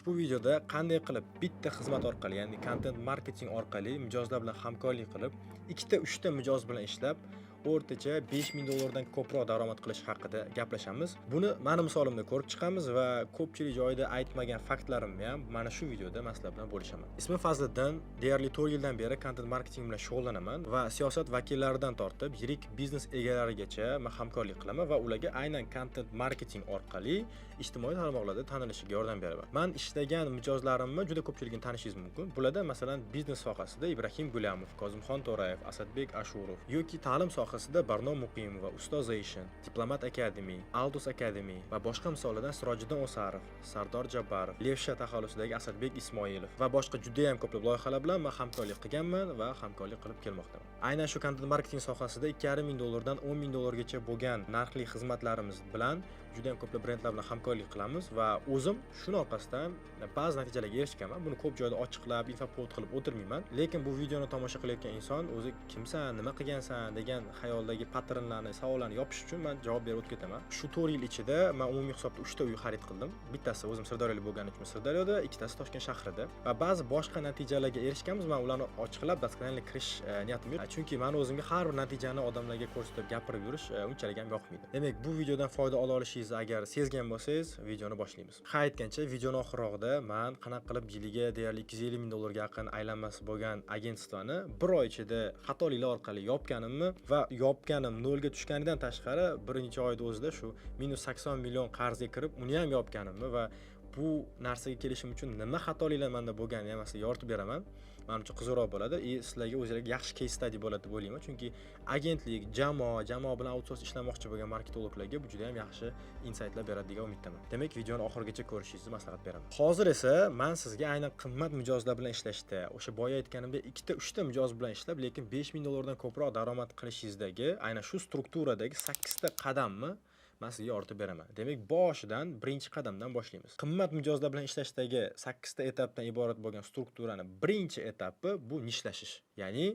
Ushbu videoda qanday qilib bitta xizmat orqali, ya'ni content marketing orqali mijozlar bilan hamkorlik qilib, ikkita, uchta mijoz bilan ishlab, o'rtacha 5000 dollardan ko'proq daromad qilish haqida gaplashamiz. Buni mani misolimda ko'rib chiqamiz va ko'pchilik joyda aytmagan faktlarimni ham mana shu videoda sizlar bilan bo'lishaman. Ismim Fazliddin, deyarli 4 yildan beri content marketing bilan shug'ullanaman va siyosat vakillaridan tortib yirik biznes egalarigacha men hamkorlik qilaman va ularga aynan content marketing orqali ijtimoiy tarmoqlarda tanilishiga yordam beraman. Men ishlagan mijozlarimni juda ko'pchiligini tanishingiz mumkin. Bularda masalan biznes sohasida Ibrahim Gulamov, Kozimxon To'rayev, Asadbek Ashurov yoki ta'lim sohasida Barnom Muqimova, Ustoz Ayshin, Diplomat Academy, Aldus Academy va boshqa misollardan Sirojiddin O'sarov, Sardor Jabbarov, Levshat aholisidagi Asadbek Ismoilov va boshqa juda ham ko'plab loyihalar bilan men hamkorlik qilganman va hamkorlik qilib kelmoqdaman. Aynan shu content marketing sohasida 2500 dollardan 10000 dollargacha bo'lgan narxli xizmatlarimiz bilan juda ham ko'plab brendlar bilan hamkorlik qilamiz va o'zim shuni orqasidan ba'zi natijalarga erishganman. Buni ko'p joyda ochiqlab, infopod qilib o'tirmayman. Lekin bu videoni tomosha qilayotgan inson o'zi kimsan, nima qilgansan degan xayoldagi paternlarni, savollarni yopish uchun men javob berib o'tib ketaman. Shu 4 yil ichida men umumiy hisobda 3 ta uy xarid qildim. Bittasi o'zim Sirdaryolik bo'lgani uchun Sirdaryoda, ikkitasi Toshkent shahrida va ba'zi boshqa natijalarga erishganmiz. Men ularni ochiqlab, dastlabki kirish niyatim yo'q. Chunki men o'zimga har bir natijani odamlarga ko'rsatib gapirib yurish unchalik ham yoqmaydi. Demak, bu videodan foyda ola olishingizni agar sezgan bo'lsangiz, videoni boshlaymiz. Ha aytgancha, videoning oxirida men qanaqa qilib yiliga deyarli 250 ming dollarga yaqin aylanmasi bo'lgan agentstvani bir oy ichida xatoliklar orqali yopganimni va yopganim nolga tushganidan tashqari bir necha oyda o'zida shu -80 million qarzga kirib, uni ham yopganimni va bu narsaga kelishim uchun nima xatoliklar menda bo'lganini ham sizga yoritib beraman. Menimcha qiziqroq bo'ladi. Sizlarga o'zingizga yaxshi case study bo'ladi deb o'ylayman. Chunki agentlik, jamoa bilan outsource ishlamoqchi bo'lgan marketologlarga bu juda ham yaxshi insightlar beradi degan umiddaman. Demak, videoni oxirigacha ko'rishingizni maslahat beraman. Hozir esa men sizga aynan qimmat mijozlar bilan ishlashda, o'sha boya aytganimdek ikkita, uchta mijoz bilan ishlab, lekin 5000 dollardan ko'proq daromad qilishingizdagi aynan shu strukturadagi 8 ta qadamni men sizga yoritib beraman. Demak, boshidan birinchi qadamdan boshlaymiz. Qimmat mijozlar bilan ishlashdagi 8 ta etapdan iborat bo'lgan strukturani birinchi etapi bu nishlashish. Ya'ni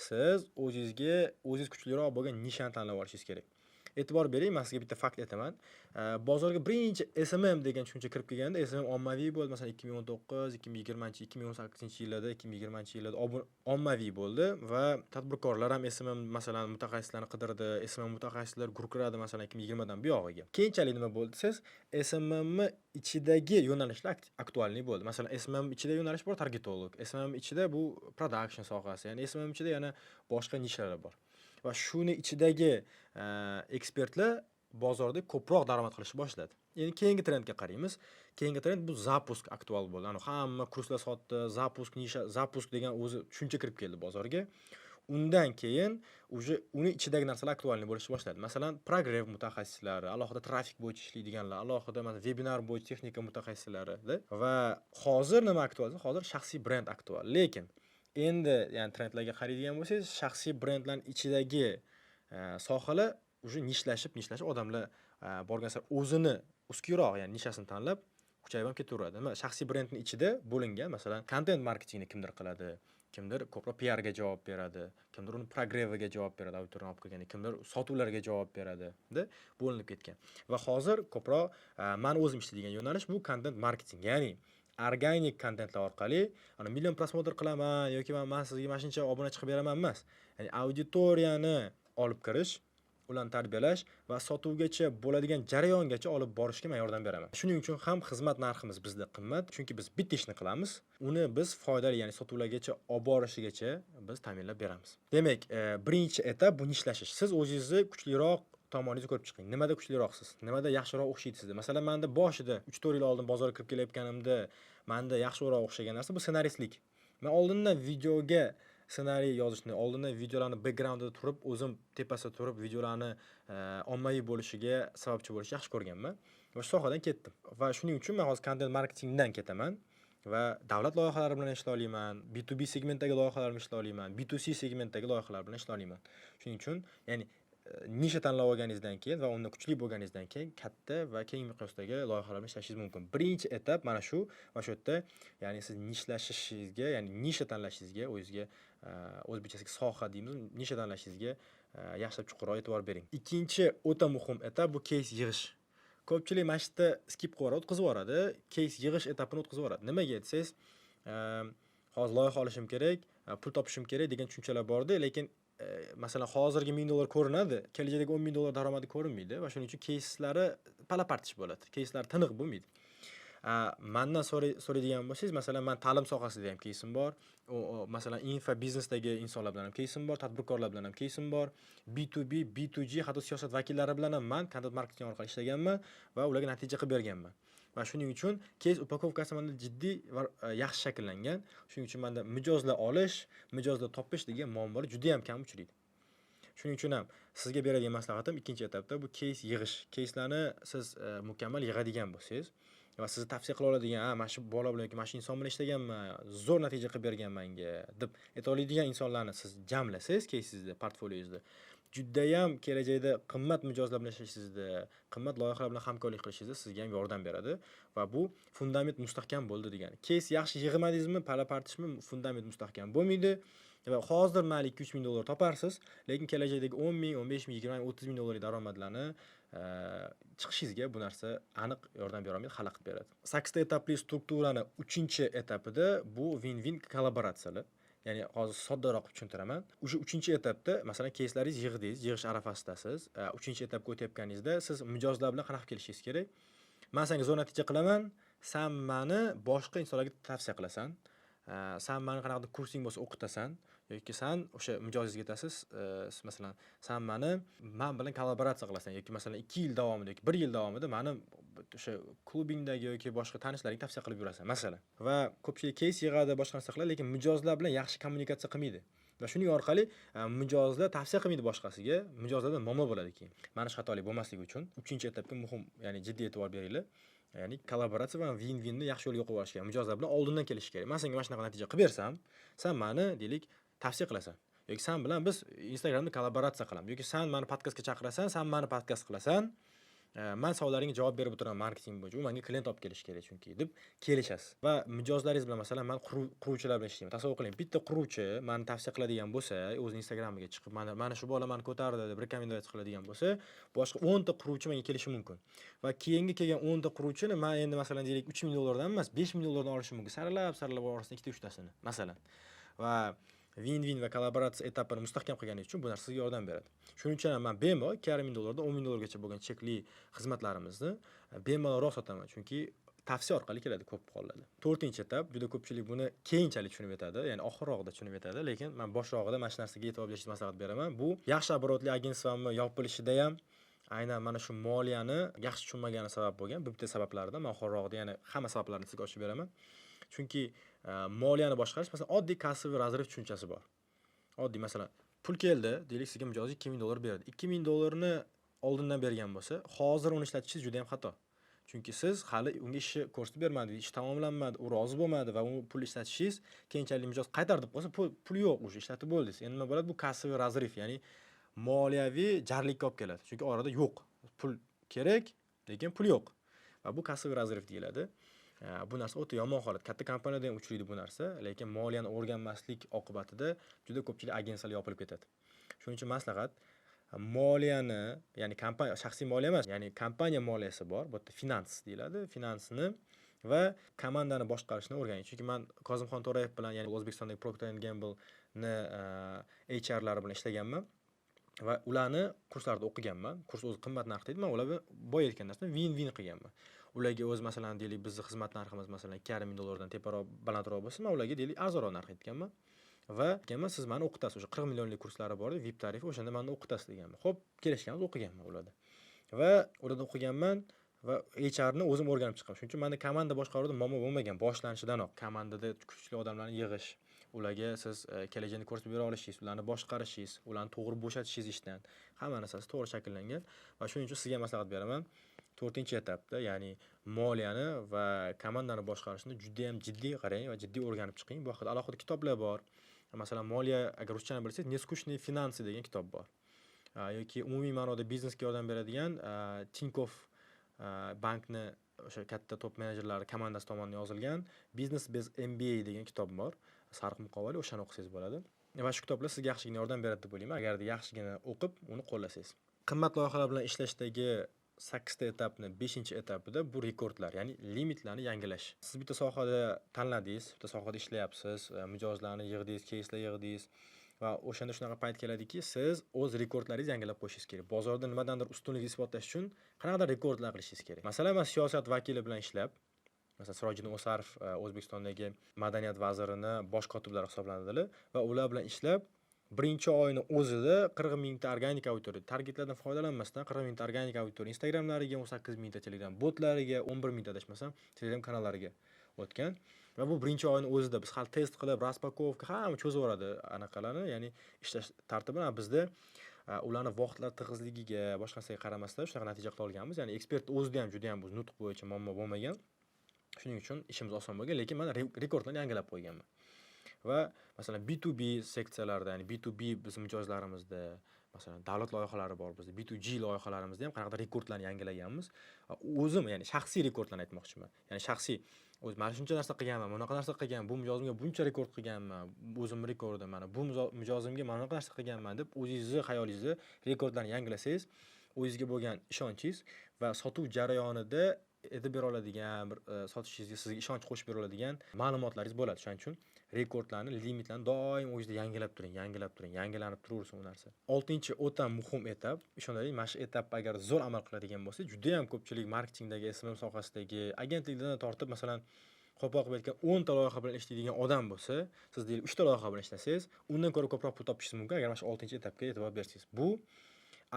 siz o'zingiz kuchliroq bo'lgan nishani tanlab olishingiz kerak. E'tibor bering, men sizga bitta fakt aytaman. Bozorga birinchi SMM degan tushuncha kirib kelganda, SMM ommaviy bo'ldi. Masalan, 2019, 2020, 2018-yillarda, 2020-yillarda ommaviy bo'ldi va tadbirkorlar ham SMM masalan mutaxassislarni qidirdi. SMM mutaxassislar guruhladi masalan 2020 dan buyog'iga. Keyinchalik nima bo'ldi siz SMM ichidagi yo'nalishlar aktualniy bo'ldi. Masalan, SMM ichida yo'nalish bor targetolog. SMM ichida bu production sohasi, ya'ni SMM ichida yana boshqa nishalar bor. Va shuni ichidagi ekspertlar bozorda ko'proq daromad qilishni boshladi. Endi keyingi trendga qaraymiz. Keyingi trend bu zapusk aktual bo'ldi. Hamma kurslar sotdi, zapusk degan o'zi tushuncha kirib keldi bozorga. Undan keyin uni ichidagi narsalar aktualniy bo'lishni boshladi. Masalan, progrev mutaxassislari, alohida trafik bo'yicha ishlaydiganlar, alohida webinar bo'yicha texnika mutaxassislari va hozir nima aktual? Hozir shaxsiy brend aktual. Lekin endi ya'ni trendlarga qaraydigan bo'lsangiz, shaxsiy brendlar ichidagi sohalar uje nishlashib odamlar borgan sari o'zini uskuyroq, ya'ni nishasini tanlab kuchayib ham ketaveradi. Shaxsiy brendning ichida bo'lingan, masalan, content marketingni kimdir qiladi, kimdir ko'proq PR ga javob beradi, kimdir uni progreviga javob beradi, auditoriyani olib kelganda, kimdir sotuvlarga javob beradi, bo'linib ketgan. Va hozir ko'proq men o'zim ishlaydigan yo'nalish bu content marketing, ya'ni organik kontentlar orqali million prosmotr qilaman yoki men sizga mana shuncha obuna chiqib beraman emas. Ya'ni auditoriyani olib kirish, ularni tarbiyalash va sotuvgacha bo'ladigan jarayongacha olib borishga men yordam beraman. Shuning uchun ham xizmat narximiz bizda qimmat, chunki biz bitta ishni qilamiz, uni biz foydali, ya'ni sotuvlargacha olib borishigacha biz ta'minlab beramiz. Demak, birinchi etap bu nishlashish. Siz o'zingizni kuchliroq tomoningizni ko'rib chiqing. Nimada kuchliroqsiz? Nimada yaxshiroq o'xshaydi sizga? Masalan, menda boshida 3-4 yil oldin bozorga kirib kelayotganimda menda yaxshiroq o'xshagan narsa bu ssenaristlik. Men oldindan videoga ssenariy yozishni, oldindan videolarni backgroundida turib, o'zim tepasida turib videolarni ommaviy bo'lishiga sababchi bo'lishni yaxshi ko'rganman va shu sohadan ketdim. Va shuning uchun men hozir content marketingdan ketaman va davlat loyihalari bilan ishlay olaman, B2B segmentdagi loyihalar bilan ishlay olaman, B2C segmentdagi loyihalar bilan ishlay olaman. Shuning uchun, ya'ni nisha tanlab olganingizdan keyin va unda kuchli bo'lganingizdan keyin katta va keng miqyosdagi loyihalar bilan ishlashingiz mumkin. Birinchi etap mana shu va shu yerda, ya'ni siz nishlashishingizga, ya'ni nisha tanlashingizga, o'zingizga o'zbekchasiga soha deymiz, nisha tanlashingizga yaxshilab chuqurroq e'tibor bering. Ikkinchi o'ta muhim etap bu case yig'ish. Ko'pchilik mana shu yerda skip qilib o'tkazib yuboradi. Case yig'ish etapini o'tkazib yuboradi. Nimaga desangiz, hozir loyiha olishim kerak, pul topishim kerak degan tushunchalar borda, lekin masalan hozirgi $1000 ko'rinadi, kelajakdagi $10,000 daromadi ko'rinmaydi va shuning uchun case'lari pala-partish bo'ladi. Case'lar tiniq bo'lmaydi. Mendan so'raydigan bo'lsangiz, masalan, men ta'lim sohasida ham case'im bor. Masalan, info biznesdagi insonlar bilan ham case'im bor, tadbirkorlar bilan ham case'im bor. B2B, B2G, hatto siyosat vakillari bilan ham men content marketing orqali ishlaganman va ularga natija qilib berganman. Va shuning uchun case upakovkasi menda jiddiy va yaxshi shakllangan. Shuning uchun menda mijozlar olish, mijozlar topish degan muammolar juda ham kam uchraydi. Shuning uchun ham sizga beradigan maslahatim ikkinchi etapda bu case yig'ish. Case'larni siz mukammal yig'adigan bo'lsangiz va sizni tavsiya qila oladigan, mana shu bola bilan yoki mana shu inson bilan ishlaganman, zo'r natija qilib bergan menga deb ayta oladigan insonlarni siz jamlasangiz case'ingizda, portfoliyongizda, judayam kelajakda qimmat mijozlar bilan ishlashingizda, qimmat loyihalar bilan hamkorlik qilishingizda sizga ham yordam beradi va bu fundament mustahkam bo'ldi degani. Case yaxshi yig'madingizmi, pala-partishmi, fundament mustahkam bo'lmaydi. Va hozir mayli $2-3 ming toparsiz, lekin kelajakdagi 10 ming, 15 ming, 20 ming, 30 ming dollarlik daromadlarni chiqishingizga bu narsa aniq yordam bera olmaydi, xalaqit beradi. 8 ta etapli strukturani 3-etapida bu win-win kollaboratsiyalar. Ya'ni hozir soddaroq tushuntiraman. O'sha 3-etapda masalan case'laringiz yig'dingiz, yig'ish arafasidasiz. 3-etapga o'tayotganingizda siz mijozlar bilan qanaqa kelishingiz kerak? Men senga zo'r natija qilaman, sen meni boshqa insonlarga tavsiya qilasan. Sen meni qanaqadir kursing bo'lsa o'qitasan yoki sen o'sha mijozingizga aytasiz, masalan, sen men bilan kollaboratsiya qilasan yoki masalan 2 yil davomida yoki 1 yil davomida meni o'sha klubingdagi yoki boshqa tanishlaring tavsiya qilib yurasan, masalan. Va ko'pchilik case yig'adi, boshqa narsa qiladi, lekin mijozlar bilan yaxshi kommunikatsiya qilmaydi. Va shuning orqali mijozlar tavsiya qilmaydi boshqasiga, mijozlardan muammo bo'ladi keyin. Mana shu xatolik bo'lmasligi uchun 3-etapga muhim, ya'ni jiddiy e'tibor beringlar. Ya'ni kollaboratsiya va win-winni yaxshi yo'lga qo'yish kerak. Mijozlar bilan oldindan kelish kerak. Men senga mana shunaqa natija qilib bersam, sen meni deylik tavsiya qilasan. Yoki sen bilan biz Instagramda kollaboratsiya qilamiz. Yoki sen meni podkastga chaqirasan, sen meni podkast qilasan. Men savollaringga javob berib o'tiraman marketing bo'yicha. U menga klient olib kelish kerak chunki deb kelishasiz. Va mijozlaringiz bilan masalan men quruvchilar bilan ishlayman. Tasavvur qiling, bitta quruvchi meni tavsiya qiladigan bo'lsa, o'zining Instagramiga chiqib, mana shu bola meni ko'tardi deb rekomendatsiya qiladigan bo'lsa, boshqa 10 ta quruvchi menga kelishi mumkin. Va keyingi kelgan 10 ta quruvchini men endi masalan deylik $3,000 dan emas, $5,000 olishim mumkin. Saralab orasidan 2-3tasini, masalan. Va win-win va kollaboratsiya etapini mustahkam qilganingiz uchun bu narsa sizga yordam beradi. Shuning uchun ham men bemalol $2,500 dan $10,000 gacha bo'lgan chekli xizmatlarimizni bemalolroq sotaman, chunki tavsiya orqali keladi ko'p hollarda. 4-etap, juda ko'pchilik buni keyinchalik tushunib yetadi, ya'ni oxirroqda tushunib yetadi, lekin men boshrog'ida mana shu narsaga e'tibor berishni maslahat beraman. Bu yaxshi oborotli agentstvamni yopilishida ham aynan mana shu moliyani yaxshi tushunmagani sabab bo'lgan. Bu bitta sabablardan men oxirroqda yana hamma sabablarni sizga ochib beraman. Chunki moliyani boshqarish, masalan, oddiy kassaviy razrif tushunchasi bor. Oddiy, masalan, pul keldi, deylik sizga mijoz $2,000 berdi. $2,000 ni oldindan bergan bo'lsa, hozir uni ishlatishingiz juda ham xato. Chunki siz hali unga ishni ko'rsatib bermadingiz, ish tamomlanmadi, u rozi bo'lmadi va u pul ishlatishingiz keyinchalik mijoz qaytar deb qolsa, pul yo'q, o'sha ishlatib bo'ldingiz. Endi nima bo'ladi? Bu kassaviy razrif, ya'ni moliyaviy jarlikka olib keladi. Chunki orada yo'q. Pul kerak, lekin pul yo'q. Va bu kassaviy razrif deyiladi. Bu narsa o'ta yomon holat. Katta kompaniyada ham uchraydi bu narsa, lekin moliyani o'rganmaslik oqibatida juda ko'pchilik agensiyalar yopilib ketadi. Shuning uchun maslahat, moliyani, ya'ni kompaniya, shaxsiy moliya emas, ya'ni kompaniya moliyasi bor, bu yerda finans deyiladi. Finansni va komandani boshqarishni o'rganing. Chunki men Kozimxon To'rayev bilan, ya'ni O'zbekistondagi Procter & Gamble ni HR-lari bilan ishlaganman va ularni kurslarida o'qiganman. Kurs o'zi qimmat narxda edi, men ularga boyayotgan narsani win-win qilganman. Ularga o'z masalan deylik bizning xizmat narximiz masalan $2,500 dan teparoq, balandroq bo'lsa, men ularga deylik arzonroq narx aytganman. Va siz meni o'qitasiz, o'sha 40 millionlik kurslari bor edi, VIP tarifi, o'shanda meni o'qitasiz deganman. Xo'p, kelishganmiz, o'qiganman ularda. Va ularda o'qiganman va HR ni o'zim o'rganib chiqaman. Shuning uchun menda komanda boshqaruvda muammo bo'lmagan, boshlanishidanoq. Komandada kuchli odamlarni yig'ish, ularga siz kelajakni ko'rsatib bera olishingiz, ularni boshqarishingiz, ularni to'g'ri bo'shatishingiz ishdan, hamma narsasi to'g'ri shakllangan va shuning uchun sizga maslahat beraman. 4-etapda, ya'ni moliyani va komandani boshqarishni juda ham jiddiy qarang va jiddiy o'rganib chiqing. Bu haqida alohida kitoblar bor. Masalan, moliya, agar ruschani bilsangiz, Neskushniy finansi degan kitob bor. Yoki umumiy ma'noda biznesga yordam beradigan Tinkoff bankni o'sha katta top menejerlari komandasi tomonidan yozilgan Business Biz MBA degan kitob bor. Sariq muqovali, o'shani o'qisangiz bo'ladi. Va shu kitoblar sizga yaxshigina yordam beradi deb o'ylayman, agarda yaxshigina o'qib, uni qo'llasangiz. Qimmat loyihalar bilan ishlashdagi 8 ta etapni 5-etapida bu rekordlar, ya'ni limitlarni yangilash. Siz bitta sohada tanladingiz, bitta sohada ishlayapsiz, mijozlarni yig'dingiz, keyslar yig'dingiz va o'shanda shunaqa payt keladiki, siz o'z rekordlaringizni yangilab qo'yishingiz kerak. Bozorda nimadandir ustunlik isbotlash uchun qanaqadir rekordlar qilishingiz kerak. Masalan, men siyosat vakili bilan ishlab, masalan, Sirojiddin O'sarov O'zbekistondagi madaniyat vazirini bosh kotiblari hisoblanadilar va ular bilan ishlab birinchi oyni o'zida 40 mingta organik auditoriya, targetlardan foydalanmasdan 40 mingta organik auditoriya, Instagramlariga 18 mingta, Telegram botlariga 11 mingta adashmasam, Telegram kanallariga o'tgan. Va bu birinchi oyni o'zida biz hali test qilib, raspakovka hamma cho'zaveradi anaqalarni, ya'ni ishlash tartibini bizda ularni vaqtlar tig'izligiga, boshqa narsaga qaramasdan shunaqa natija qila olganmiz. Ya'ni ekspert o'zida ham juda ham bu nutq bo'yicha muammo bo'lmagan. Shuning uchun ishimiz oson bo'lgan, lekin men rekordlarni yangilab qo'yganman. Va masalan B2B seksiyalarda, ya'ni B2B biz mijozlarimizda, masalan davlat loyihalari bor bizda, B2G loyihalarimizda ham qanaqadir rekordlarni yangilaganmiz. O'zim, ya'ni shaxsiy rekordlarni aytmoqchiman. Ya'ni shaxsiy mana shuncha narsa qilganman, bunaqa narsa qilganman, bu mijozimga buncha rekord qilganman, o'zimning rekordim, mana bu mijozimga mana bunaqa narsa qilganman deb o'zingizni xayolingizda rekordlarni yangilasangiz, o'zingizga bo'lgan ishonchingiz va sotuv jarayonida e'tibor bera oladigan, bir sotishingizga sizga ishonch qo'shib bera oladigan ma'lumotlaringiz bo'ladi. Shuning uchun rekordlarni, limitlarni doim o'zingizda yangilab turing, yangilanib turaversin u narsa. 6-o'ta muhim etap, ishonavering, mana shu etapga agar zo'r amal qiladigan bo'lsa, juda ham ko'pchilik marketingdagi, SMM sohasidagi, agentliklardan tortib, masalan, qo'pol qilib aytgan 10 ta loyiha bilan ishlaydigan odam bo'lsa, siz deylik 3 ta loyiha bilan ishlasangiz, undan ko'ra ko'proq pul topishingiz mumkin agar mana shu 6-etapga e'tibor bersangiz. Bu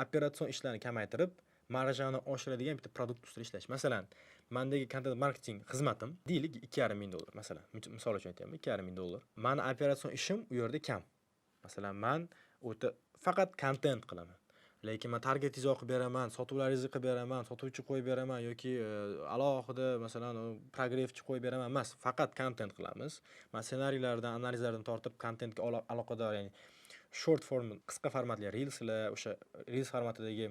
operatsion ishlarni kamaytirib, marjani oshiradigan bitta produkt ustida ishlash. Masalan, mendagi content marketing xizmatim deylik $2,500 masalan. Misol uchun aytyapman, $2,500. Meni operatsion ishim u yerda kam. Masalan, men o'ta faqat content qilaman. Lekin men target izoh qilib beraman, sotuvlaringizni qilib beraman, sotuvchi qo'yib beraman yoki alohida masalan progresschi qo'yib beraman emas, faqat content qilamiz. Men ssenariylardan, analizlardan tortib contentga aloqador, ya'ni short form, qisqa formatli reelslar, o'sha reels formatidagi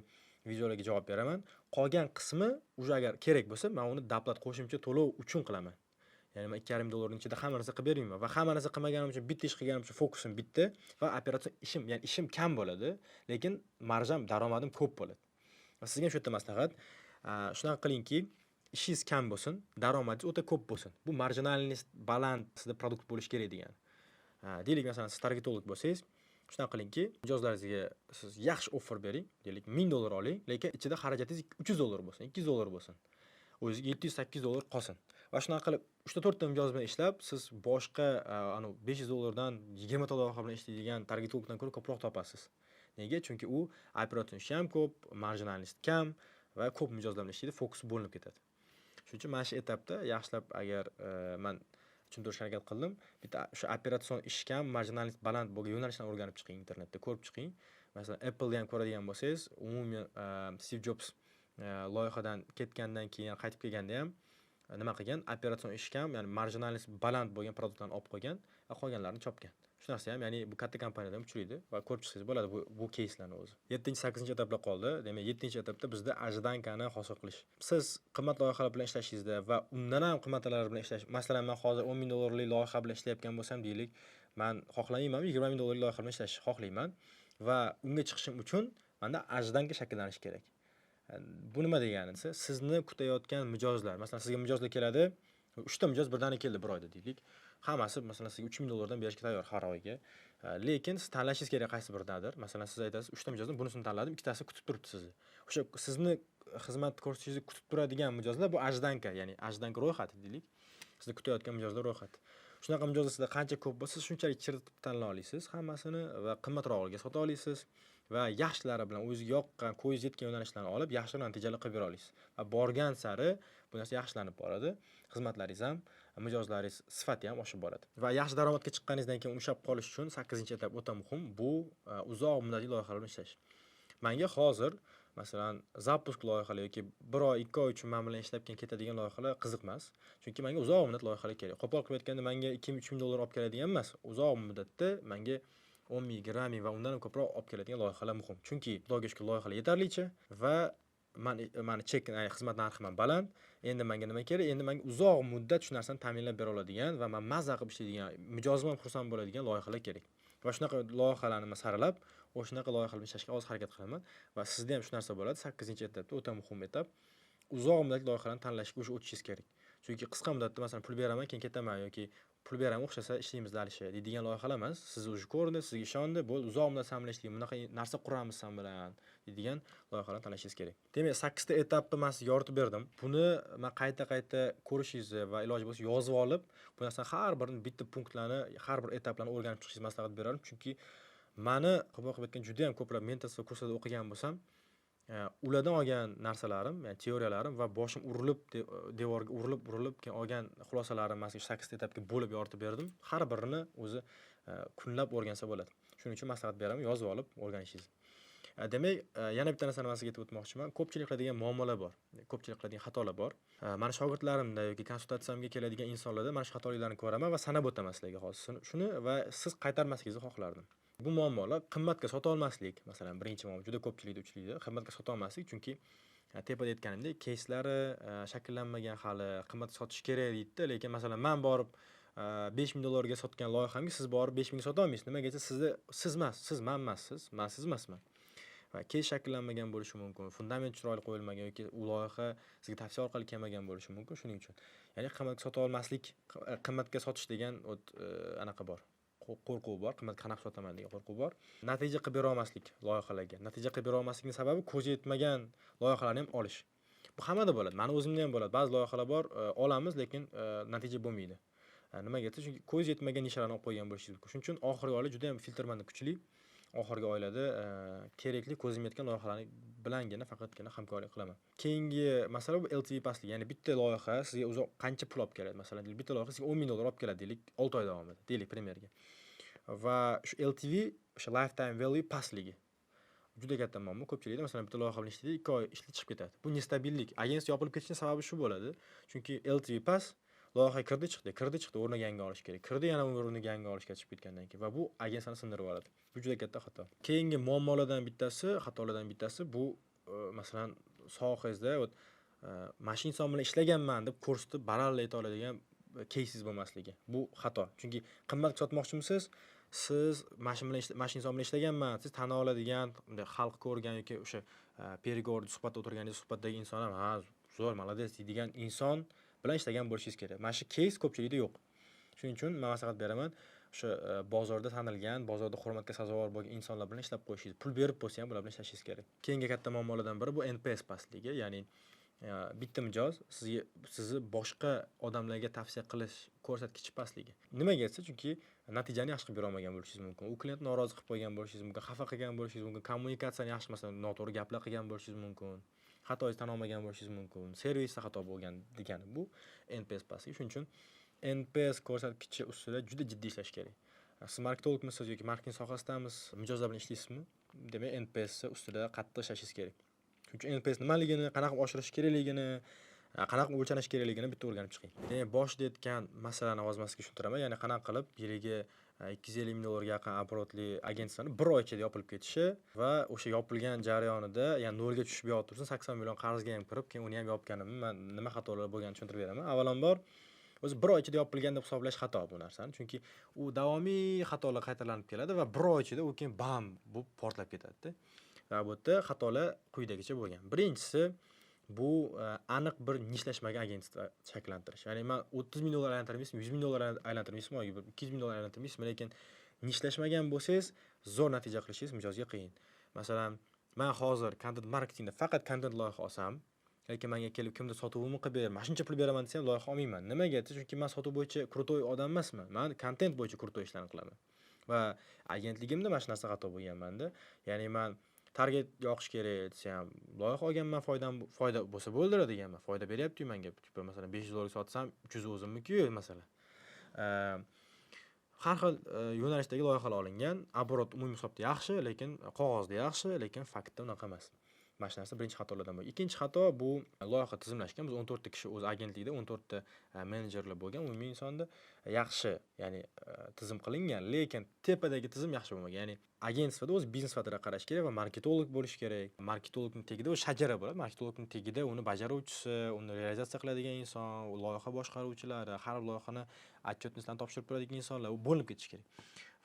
videolarga javob beraman. Qolgan qismi uje agar kerak bo'lsa, men uni davlat qo'shimcha to'lov uchun qilaman. Ya'ni men $2,500 ning ichida hamma narsa qilib bermayman va hamma narsa qilmaganim uchun, bitta ish qilganim uchun fokusim bitta va operatsion ishim, ya'ni ishim kam bo'ladi, lekin marjam, daromadim ko'p bo'ladi. Va sizga ham shu yerda maslahat, shunaqa qilingki, ishingiz kam bo'lsin, daromadingiz o'ta ko'p bo'lsin. Bu marjinalность baland sizda produkt bo'lish kerak degani. Deylik masalan, siz targetolog bo'lsangiz, shunaqa qilingki, mijozlaringizga siz yaxshi offer bering, deylik $1000 oling, lekin ichida xarajatingiz $300 bo'lsin, $200 bo'lsin. O'zingizga $700-800 qolsin. Va shunaqa qilib 3-4 ta mijoz bilan ishlab, siz boshqa $500 dan 20 ta loyiha bilan ishlaydigan targetologdan ko'ra ko'proq topasiz. Nega? Chunki u operatsion ishi ham ko'p, marjinalность kam va ko'p mijozlar bilan ishlaydi, fokus bo'linib ketadi. Shuning uchun mana shu etapda yaxshilab agar men tushuntirishga harakat qildim. Bitta o'sha operatsion ish kam, marjinalность baland bo'lgan yo'nalishlarni o'rganib chiqing, internetda ko'rib chiqing. Masalan, Apple'ni ham ko'radigan bo'lsangiz, umuman Steve Jobs loyihadan ketgandan keyin qaytib kelganda ham nima qilgan? Operatsion ish kam, ya'ni marjinalность baland bo'lgan produktlarni olib qo'ygan va qolganlarini chopgan. Shu narsa ham, ya'ni bu katta kompaniyada ham uchraydi va ko'rib chiqsangiz bo'ladi bu keyslarni o'zi. 7-8-etaplar qoldi. Demak, 7-etapda bizda ajdankani hosil qilish. Siz qimmat loyihalar bilan ishlashingizda va undan ham qimmatlar bilan ishlash, masalan, men hozir $10,000 loyiha bilan ishlayotgan bo'lsam, deylik, men xohlamayman, $20,000 loyiha bilan ishlashni xohlayman va unga chiqishim uchun menda ajdanka shakllanishi kerak. Bu nima degani desa, sizni kutayotgan mijozlar, masalan, sizga mijozlar keladi, 3 ta mijoz birdaniga keldi bir oyda deylik. Hammasi masalan sizga $3,000 dan berishga tayyor har oyga. Lekin siz tanlashingiz kerak qaysi biridandir. Masalan, siz aytasiz, 3 ta mijozdan bunisini tanladim, ikkitasi kutib turibdi sizni. O'sha sizni xizmat ko'rsatishingizni kutib turadigan mijozlar bu ajdanka, ya'ni ajdanka ro'yxati deylik. Sizni kutayotgan mijozlar ro'yxati. Shunaqa mijozlar sizda qancha ko'p bo'lsa, shunchalik chiritib tanlay olasiz hammasini va qimmatrog'iga sota olasiz. Va yaxshilari bilan o'ziga yoqqan, ko'zingiz yetgan yo'nalishlarni olib, yaxshi natijalar qilib bera olasiz. Va borgan sari bu narsa yaxshilanib boradi. Xizmatlaringiz ham, mijozlaringiz sifati ham oshib boradi. Va yaxshi daromadga chiqqaningizdan keyin ushlab qolish uchun 8-etap o'ta muhim. Bu uzoq muddatli loyihalar bilan ishlash. Menga hozir masalan zapusk loyihalari yoki 1 oy, 2 oy uchun men bilan ishlab ketadigan loyihalar qiziq emas. Chunki menga uzoq muddat loyihalar kerak. Qo'pol qilib aytganda menga $2,000-3,000 olib keladigan emas. Uzoq muddatda menga 10 ming, 20 ming va undan ham ko'proq olib keladigan loyihalar muhim. Chunki Xudoga shukr loyihalar yetarlicha va meni chek xizmat narxi ham baland. Endi menga nima kerak? Endi menga uzoq muddat shu narsani ta'minlab bera oladigan va men mazza qilib ishlaydigan, mijozim ham xursand bo'ladigan loyihalar kerak. Va shunaqa loyihalarni saralab, o'shanaqa loyiha qilib ishlashga hozir harakat qilaman va sizda ham shu narsa bo'ladi. 8-etapda o'ta muhim etap. Uzoq muddatli loyihalarni tanlashga o'sha o'tishingiz kerak. Chunki qisqa muddatda masalan pul beraman, keyin ketaman yoki pul beraman o'xshasa ishlaymiz dalishi deydigan loyihalar emas. Sizni уже ko'rdi, sizga ishondi, bo'ldi, uzoq muddat sam bilan ishlaymiz, bunaqa narsa quramiz sam bilan deydigan loyihalarni tanlashingiz kerak. Demak, 8 ta etapni men sizga yoritib berdim. Buni men qayta-qayta ko'rishingizni va iloji bo'lsa yozib olib, bu narsani har birini bitta punktlarni, har bir etaplarni o'rganib chiqishingizni maslahat beraman. Chunki meni qo'pol aytgan juda ham ko'plab mentorство kurslarda o'qigan bo'lsam, ulardan olgan narsalarim, ya'ni teoriyalarim va boshim urilib devorga urilib keyin olgan xulosalarim mana shu 8 ta etapga bo'lib yoritib berdim. Har birini o'zi kunlab o'rgansa bo'ladi. Shuning uchun maslahat beraman, yozib olib o'rganishingiz. Demak, yana bitta narsani sizga aytib o'tmoqchiman. Ko'pchilik qiladigan muammolar bor. Ko'pchilik qiladigan xatolar bor. Meni shogirdlarimda yoki konsultatsiyamga keladigan insonlarda mana shu xatoliklarni ko'raman va sanab o'taman sizlarga hozir. Shuni va siz qaytarmasligingizni xohlardim. Bu muammolar qimmatga sota olmaslik, masalan, birinchi muammo juda ko'pchilikda uchraydi. Qimmatga sota olmaslik, chunki tepada aytganimdek, кейslari shakllanmagan hali, qimmatga sotish kerak deydi, lekin masalan, men borib $5000 ga sotgan loyihamga siz borib 5000 ga sota olmaysiz. Nimagacha men emasman. Va keys shakllanmagan bo'lishi mumkin, fundament chiroyli qo'yilmagan yoki u loyiha sizga tavsiya orqali kelmagan bo'lishi mumkin. Shuning uchun, ya'ni qimmatga sota olmaslik, qimmatga sotish degan anaqa bor. Qo'rquv bor, qimmatga qanaqa sotaman degan qo'rquv bor. Natija qilib bera olmaslik loyihalarga. Natija qilib bera olmaslikning sababi ko'zi yetmagan loyihalarni ham olish. Bu hammada bo'ladi. Meni o'zimda ham bo'ladi. Ba'zi loyihalar bor, olamiz, lekin natija bo'lmaydi. Nimaga? Chunki ko'z yetmagan nishalarni olib qo'ygan bo'lishingiz mumkin. Shuning uchun oxirgi oylar juda ham filtrmanda kuchli. Oxirgi oylarda kerakli ko'zim yetgan loyihalarni bilangina faqatgina hamkorlik qilaman. Keyingi masala bu LTV pastligi, ya'ni bitta loyiha sizga uzoq qancha pul olib keladi. Masalan, bitta loyiha sizga $10,000 olib keladi deylik, 6 oy davomida, deylik primerga. Va shu LTV, o'sha lifetime value pastligi juda katta muammo. Ko'pchilikda masalan bitta loyiha bilan ishlaydi, 2 oy ishli chiqib ketadi. Bu nestabillik. Agensiya yopilib ketishining sababi shu bo'ladi. Chunki LTV past, loyiha kirdi chiqdi, o'rniga yangi olish kerak. Kirdi, yana o'rniga yangi olishga chiqib ketgandan keyin va bu agensiyani sindirib yuboradi. Bu juda katta xato. Keyingi muammolardan bittasi, xatolardan bittasi bu masalan sohangizda mana shu inson bilan ishlaganman deb ko'rsatib baralla ayta oladigan кейsiz bo'lmasligi. Bu xato. Chunki qimmatga sotmoqchimisiz? Siz mana shu inson bilan ishlaganman, siz tana oladigan, xalq ko'rgan yoki o'sha переговорda suhbatda o'tirganingiz suhbatdagi inson ham, ha, zo'r, молодец deydigan inson bilan ishlagan bo'lishingiz kerak. Mana shu keys ko'pchilikda yo'q. Shuning uchun men maslahat beraman, o'sha bozorda tanilgan, bozorda hurmatga sazovor bo'lgan insonlar bilan ishlab qo'yishingiz, pul berib bo'lsa ham ular bilan ishlashingiz kerak. Keyingi katta muammolardan biri bu NPS pastligi, ya'ni bitta mijoz sizni boshqa odamlarga tavsiya qilish ko'rsatkichi pastligi. Nimaga desa, chunki natijani yaxshi qilib bera olmagan bo'lishingiz mumkin. U klient norozi qilib qo'ygan bo'lishingiz mumkin, xafa qilgan bo'lishingiz mumkin, kommunikatsiyani yaxshi masalan noto'g'ri gaplar qilgan bo'lishingiz mumkin, xatoingizni tan olmagan bo'lishingiz mumkin, servisda xato bo'lgan degani bu NPS pastligi. Shuning uchun NPS ko'rsatkichi ustida juda jiddiy ishlash kerak. Siz marketologmisiz yoki marketing sohasidamiz, mijozlar bilan ishlaysizmi? Demak, NPS ustida qattiq ishlashingiz kerak. Shuning uchun NPS nimaligini, qanaqa oshirish kerakligini, qanaqa o'lchanish kerakligini bitta o'rganib chiqing. Demak, boshida aytgan masalani o'zimizga tushuntiraman. Ya'ni qanaqa qilib yiliga $250,000 ga yaqin oborotli agentiyani 1 oy ichida yopilib ketishi va o'sha yopilgan jarayonida, ya'ni nolga tushib yotib tursin, 80 million qarzga ham kirib, keyin uni ham yopganimni men nima xatolar bo'lganini tushuntirib beraman. Avvalambor o'zi 1 oy ichida yopilgan deb hisoblash xato bu narsani. Chunki u davomiy xatolar qaytalanib keladi va 1 oy ichida u keyin bam bu portlab ketadi-da. Va bu yerda xatolar quyidagicha bo'lgan. Birinchisi bu aniq bir nishlashmagan agentlik shakllantirish. Ya'ni men $30,000 aylantirmaysizmi, $100,000 aylantirmaysizmi, yoki $200,000 aylantirmaysizmi, lekin nishlashmagan bo'lsangiz zo'r natija qilishingiz mijozga qiyin. Masalan, men hozir content marketingda faqat content loyiha olsam, lekin menga kelib kimdir sotuvimni qilib ber, mana shuncha pul beraman desam loyiha olmayman. Nimaga? Chunki men sotuv bo'yicha krutoy odam emasman. Men content bo'yicha krutoy ishlarni qilaman. Va agentligimda mana shu narsa xato bo'lganmanda. Ya'ni men target yoqish kerak desam, loyiha olganman, foyda bo'lsa bo'ldi deganman. Foyda beryapti menga. Masalan, $500 sotsam, 300 o'zimniki masalan. Har xil yo'nalishdagi loyihalar olingan, oborot umumiy hisobda yaxshi, lekin qog'ozda yaxshi, lekin faktda unaqa emas. Mana shu narsa birinchi xatolardan biri. Ikkinchi xato bu loyiha tizimlashgan. Biz 14 ta kishi o'z agentligida 14 ta menejerlar bo'lgan, umumiy insonda yaxshi, ya'ni tizim qilingan, lekin tepadagi tizim yaxshi bo'lmagan. Ya'ni agentsiyada o'z biznes sifatida qarash kerak va marketolog bo'lish kerak. Marketologning tagida o'sha shajara bo'ladi. Marketologning tagida uni bajaruvchisi, uni realizatsiya qiladigan inson, loyiha boshqaruvchilari, har loyihani отчетностьlarni topshirib beradigan insonlar u bo'linib ketishi kerak.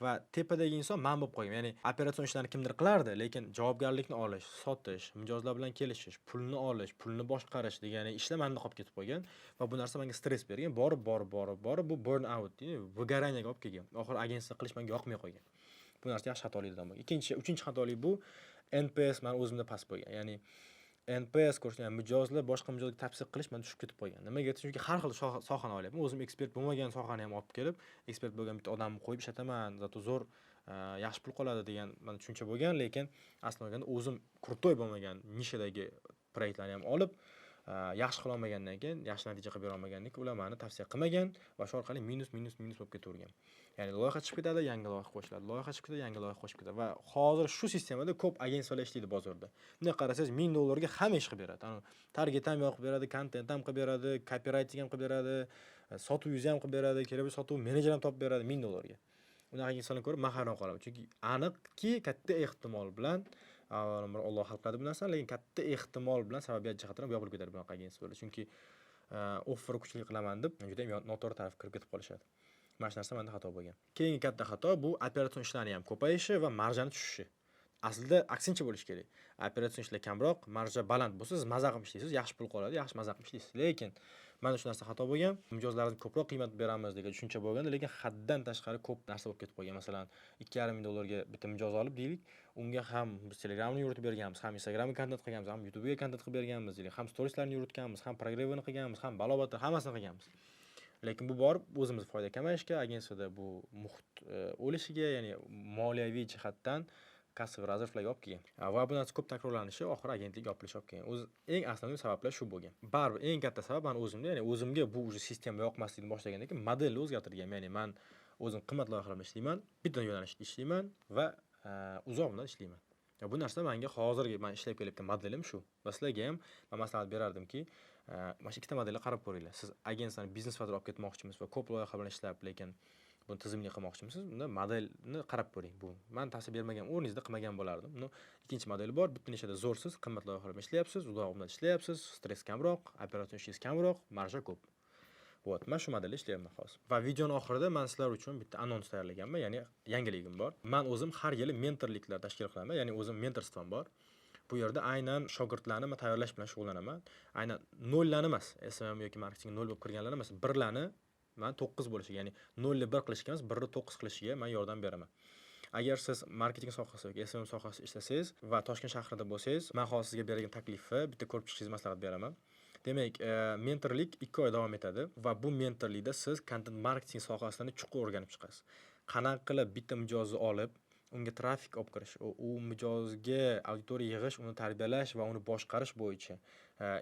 Va tepadagi inson man bo'lib qolgan. Ya'ni operatsion ishlarni kimdir qilardi, lekin javobgarlikni olish, sotish, mijozlar bilan kelishish, pulni olish, pulni boshqarish degan ishlar menda qolib ketib qolgan va bu narsa menga stress bergan. Borib bu burn out, выгоранияga olib kelgan. Oxir agensiya qilish menga yoqmay qolgan. Bu narsa yaxshi xatoliklardan bo'lgan. Uchinchi xatolik bu NPS men o'zimda past bo'lgan. Ya'ni NPS ko'rish, ya'ni mijozlar boshqa mijozga tavsiya qilish menda tushib ketib qolgan. Nimaga? Chunki har xil sohani olyapman. O'zim ekspert bo'lmagan sohani ham olib kelib, ekspert bo'lgan bitta odamni qo'yib ishlataman, zato zo'r yaxshi pul qoladi degan mana tushuncha bo'lgan, lekin aslida olganda o'zim krutoy bo'lmagan nishadagi proyektlarni ham olib yaxshi qila olmagandan keyin, yaxshi natija qilib bera olmagandan keyin ular meni tavsiya qilmagan va shu orqali minus bo'lib ketavergan. Ya'ni loyiha chiqib ketadi, yangi loyiha qo'shiladi. Loyiha chiqib ketadi, yangi loyiha qo'shib ketadi va hozir shu sistemada ko'p agensiyalar ishlaydi bozorda. Bunday qarasangiz $1000 ga hamma ish qilib beradi. Target ham yoqib beradi, content ham qilib beradi, copywriting ham qilib beradi, sotuv yuzi ham qilib beradi, kerak bo'lsa sotuv menejer ham topib beradi $1000 ga. Unaqa insonlarni ko'rib men hayron qolaman. Chunki aniqki katta ehtimol bilan avvalambor Alloh hal qiladi bu narsani, lekin katta ehtimol bilan sababiyat jihatdan yopilib ketadi bunaqa agensiyalar. Chunki offer kuchli qilaman deb juda ham noto'g'ri tarafga kirib ketib qolishadi. Mana shu narsa menda xato bo'lgan. Keyingi katta xato bu operatsion ishlarni ham ko'payishi va marjani tushishi. Aslida aksincha bo'lish kerak. Operatsion ishlar kamroq, marja baland bo'lsa, siz maza qilib ishlaysiz, yaxshi pul qoladi, yaxshi maza qilib ishlaysiz. Lekin mana shu narsa xato bo'lgan. Mijozlarga ko'proq qiymat beramiz degan tushuncha bo'lganda, lekin haddan tashqari ko'p narsa bo'lib ketib qolgan. Masalan, $2,500 ga bitta mijoz olib deylik, unga ham biz Telegramni yuritib berganmiz, ham Instagramga kontent qilganmiz, ham YouTube'ga kontent qilib berganmiz, deylik, ham storieslarni yuritganmiz, ham progrevini qilganmiz, ham balobatlar, hammasini qilganmiz. Lekin bu borib o'zimiz foyda kamayishga, agensiyada bu muhit o'lishiga, ya'ni moliyaviy jihatdan kassaviy rezervlarga olib kelgan. Va bu narsa ko'p takrorlanishi oxiri agentlik yopilishi olib kelgan. O'zi eng asosiy sabablar shu bo'lgan. Baribir eng katta sabab men o'zimda, ya'ni o'zimga bu sistema yoqmasligini boshlagandan keyin modelni o'zgartirganman. Ya'ni men o'zim qimmat loyihalar bilan ishlayman, bitta yo'nalishda ishlayman va uzoq muddat ishlayman. Bu narsa menga hozirgi men ishlab kelayotgan modelim shu. Va sizlarga ham men maslahat berardimki, mana shu ikkita modelga qarab ko'ringlar. Siz agensiyani biznes sifatida olib ketmoqchimisiz va ko'p loyiha bilan ishlab, lekin buni tizimli qilmoqchimisiz? Unda modelni qarab ko'ring. Bu men tavsiya bermagan o'rningizda qilmagan bo'lardim. Buni ikkinchi modeli bor. Bitta nishada zo'rsiz, qimmat loyihalar bilan ishlayapsiz, uzoq muddat ishlayapsiz, stress kamroq, operatsion ishingiz kamroq, marja ko'p. Вот, men shu modelda ishlayapman hozir. Va videoning oxirida men sizlar uchun bitta anons tayyorlaganman, ya'ni yangiligim bor. Men o'zim har yili mentorliklar tashkil qilaman, ya'ni o'zim mentorstvom bor. Bu yerda aynan shogirdlarni tayyorlash bilan shug'ullanaman. Aynan nollarni emas, SMM yoki marketing 0 bo'lib kirganlar emas, birlarni men 9 bo'lishiga, ya'ni 0 ni 1 qilishga emas, 1 ni 9 qilishiga men yordam beraman. Agar siz marketing sohasida yoki SMM sohasida ishlasangiz va Toshkent shahrida bo'lsangiz, men hozir sizga bergan taklifni bitta ko'rib chiqishingizni maslahat beraman. Demak, mentorlik 2 oy davom etadi va bu mentorlikda siz content marketing sohasini chuqur o'rganib chiqasiz. Qanaqa qilib bitta mijozni olib, unga trafik olib kirish, u mijozga auditoriya yig'ish, uni tarbiyalash va uni boshqarish bo'yicha,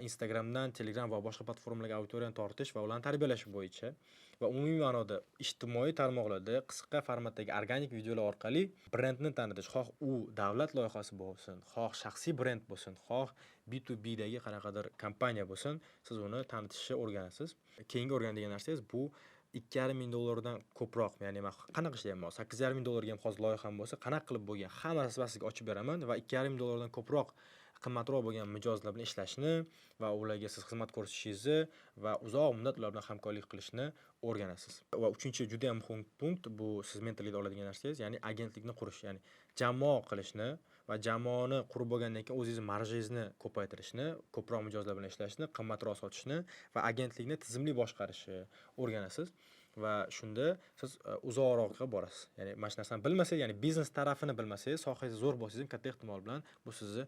Instagramdan, Telegram va boshqa platformalarga auditoriyani tortish va ularni tarbiyalash bo'yicha va umumiy ma'noda ijtimoiy tarmoqlarda qisqa formatdagi organik videolar orqali brendni tanitish, xoh u davlat loyihasi bo'lsin, xoh shaxsiy brend bo'lsin, xoh B2B dagi qanaqadir kompaniya bo'lsin, siz uni tanitishni o'rganasiz. Keyingi o'rganadigan narsangiz bu $2,500 dan ko'proq, ya'ni men qanaqa ishlayapman, $8,500 ga ham hozir loyiham bo'lsa, qanaqa qilib bo'lgan hammasini sizga ochib beraman va $2,500 dan ko'proq qimmatroq bo'lgan mijozlar bilan ishlashni va ularga siz xizmat ko'rsatishingizni va uzoq muddat ular bilan hamkorlik qilishni o'rganasiz. Va uchinchi juda ham muhim punkt bu siz mentorlikda oladigan narsangiz, ya'ni agentlikni qurish, ya'ni jamoa qilishni va jamoani qurib bo'lgandan keyin o'zingiz marjangizni ko'paytirishni, ko'proq mijozlar bilan ishlashni, qimmatroq sotishni va agentlikni tizimli boshqarishni o'rganasiz. Va shunda siz uzoqroqqa borasiz. Ya'ni mana shu narsani bilmasangiz, ya'ni biznes tarafini bilmasangiz, sohangiz zo'r bo'lsangiz, katta ehtimol bilan bu sizni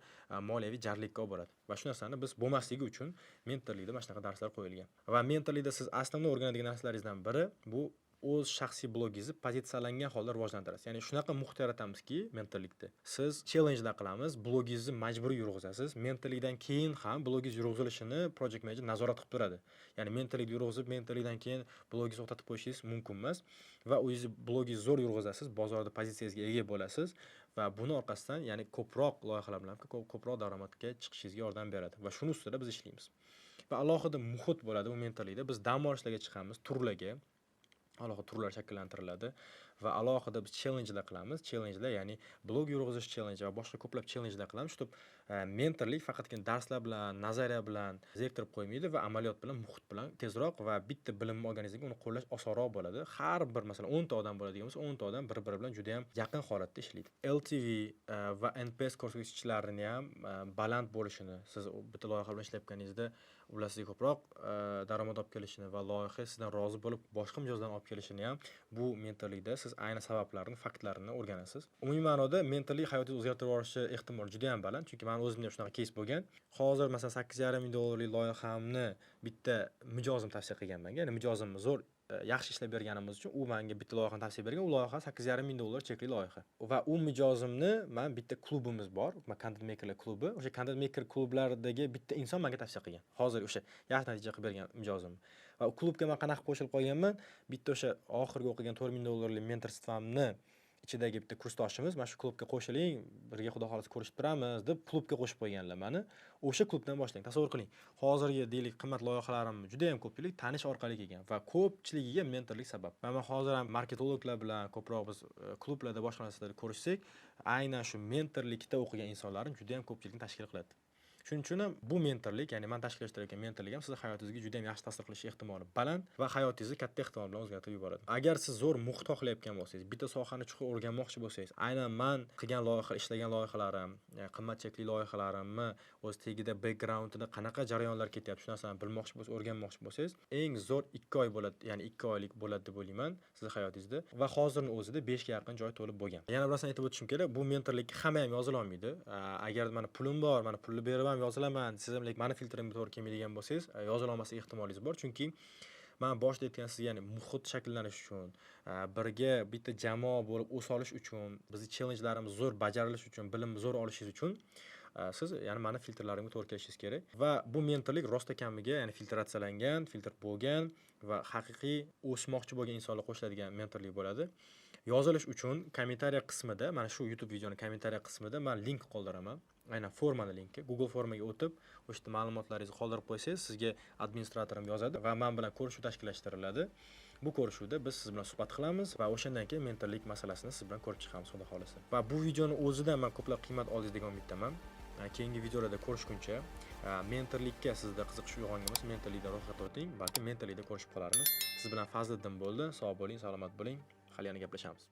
moliyaviy jarlikka olib boradi. Va shu narsani biz bo'lmasligi uchun mentorlikda mana shunaqa darslar qo'yilgan. Va mentorlikda siz aslida o'rganadigan narsalaringizdan biri bu o'z shaxsiy blogingizni pozitsiyalangan holda rivojlantirasiz. Ya'ni shunaqa muhit yaratamizki, mentorlikda siz challengelar qilamiz, blogingizni majburiy yurg'izasiz. Mentorlikdan keyin ham blogingiz yurg'izilishini project manager nazorat qilib turadi. Ya'ni mentorlikni yurg'izib, mentorlikdan keyin blogingizni to'xtatib qo'yishingiz mumkin emas va o'zingiz blogingizni zo'r yurg'izasiz, bozorda pozitsiyangizga ega bo'lasiz va buni orqasidan, ya'ni ko'proq loyihalar bilan ko'proq daromadga chiqishingizga yordam beradi va shuni ustida biz ishlaymiz. Va alohida muhit bo'ladi bu mentorlikda. Biz dam olishlarga chiqamiz, turlarga. alohida turlar shakllantiriladi va alohida biz challengelar qilamiz. Challengelar, ya'ni blog yurg'izish challenge va boshqa ko'plab challengelar qilamiz. Shu mentorlik faqatgina darslar bilan, nazariya bilan zeriktirib qo'ymaydi va amaliyot bilan, muhit bilan tezroq va bitta bilimni olganingizdan uni qo'llash osonroq bo'ladi. Har bir, masalan, 10 ta odam bo'ladigan bo'lsa, 10 ta odam bir-biri bilan juda ham yaqin holatda ishlaydi. LTV va NPS ko'rsatkichlarini ham baland bo'lishini, siz bitta loyiha bilan ishlayotganingizda ular sizga ko'proq daromad olib kelishini va loyiha sizdan rozi bo'lib boshqa mijozlarni olib kelishini ham bu mentorlikda siz ayni sabablarni, faktlarini o'rganasiz. Umumiy ma'noda mentorlik hayotingizni o'zgartirib yuborishi ehtimoli juda ham baland, chunki men o'zimda shunaqa keys bo'lgan. Hozir masalan 8,5 ming dollarlik loyihamni bitta mijozim tavsiya qilgan menga. Ya'ni mijozimni zo'r yaxshi ishlab berganimiz uchun u menga bitta loyihani tavsiya bergan. U loyiha 8,5 ming dollar chekli loyiha. Va u mijozimni men bitta klubimiz bor, Content Makerlar klubi. O'sha Content Maker klublaridagi bitta inson menga tavsiya qilgan. Hozir o'sha yaxshi natija qilib bergan mijozim. Va u klubga men qanaqa qo'shilib qolganman? Bitta o'sha oxirgi o'qigan 4 ming dollarlik mentorstvamni ichidagi bitta kursdoshimiz mana shu klubga qo'shiling, birga xudo xolasa ko'rishib turamiz deb klubga qo'shib qo'yganlar meni. O'sha klubdan boshlang. Tasavvur qiling. Hozirgi deylik qimmat loyihalarim juda ham ko'pchilik tanish orqali kelgan va ko'pchiligiga mentorlik sabab. Men hozir ham marketologlar bilan ko'proq biz klublarda boshqa narsalarda ko'rishsak, aynan shu mentorlikda o'qigan insonlarning juda ham ko'pchilikni tashkil qiladi. Shuning uchun ham bu mentorlik, ya'ni men tashkillashtirayotgan mentorlik ham sizni hayotingizga juda ham yaxshi ta'sir qilishi ehtimoli baland va hayotingizni katta ehtimol bilan o'zgartirib yuboradi. Agar siz zo'r muhit xohlayotgan bo'lsangiz, bitta sohani chuqur o'rganmoqchi bo'lsangiz, aynan men qilgan loyiha, ishlagan loyihalarim, qimmat chekli loyihalarimni o'z tagida backgroundida qanaqa jarayonlar ketyapti, shu narsani bilmoqchi bo'lsangiz, o'rganmoqchi bo'lsangiz, eng zo'r 2 oy bo'ladi, ya'ni 2 oylik bo'ladi deb o'ylayman sizni hayotingizda va hozirning o'zida 5 ga yaqin joy to'lib bo'lgan. Yana bir narsani aytib o'tishim kerak, bu mentorlikka hamma ham yozila olmaydi. Agar mana pulim bor, mana pulni berib yozilaman, siz ham mani filtrimga to'g'ri kelmaydigan bo'lsangiz, yozila olmaslik ehtimoliniz bor. Chunki men boshida aytgan sizga, ya'ni muhit shakllanish uchun, birga bitta jamoa bo'lib o'sa olish uchun, bizning challengelarimiz zo'r bajarilishi uchun, bilimni zo'r olishingiz uchun siz ya'ni mani filtrlarimga to'g'ri kelishingiz kerak. Va bu mentorlik rosta kamiga, ya'ni filtratsiyalangan, filtr bo'lgan va haqiqiy o'smoqchi bo'lgan insonlar qo'shiladigan mentorlik bo'ladi. Yozilish uchun kommentariya qismida, mana shu YouTube videoning kommentariya qismida men link qoldiraman. Aynan formani linki. Google formaga o'tib, o'sha yerda ma'lumotlaringizni qoldirib qo'ysangiz, sizga administratorim yozadi va men bilan ko'rishuv tashkillashtiriladi. Bu ko'rishuvda biz siz bilan suhbat qilamiz va o'shandan keyin mentorlik masalasini siz bilan ko'rib chiqamiz, xudo xolasa. Va bu videoni o'zidan men ko'plab qiymat oldingiz degan umiddaman. Keyingi videolarda ko'rishguncha, mentorlikka sizda qiziqish uyg'ongan bo'lsa, mentorlikda ro'yxatga o'ting, balki mentorlikda ko'rishib qolarmiz. Siz bilan Fazliddin bo'ldi. Sog' bo'ling, salomat bo'ling. Hali yana gaplashamiz.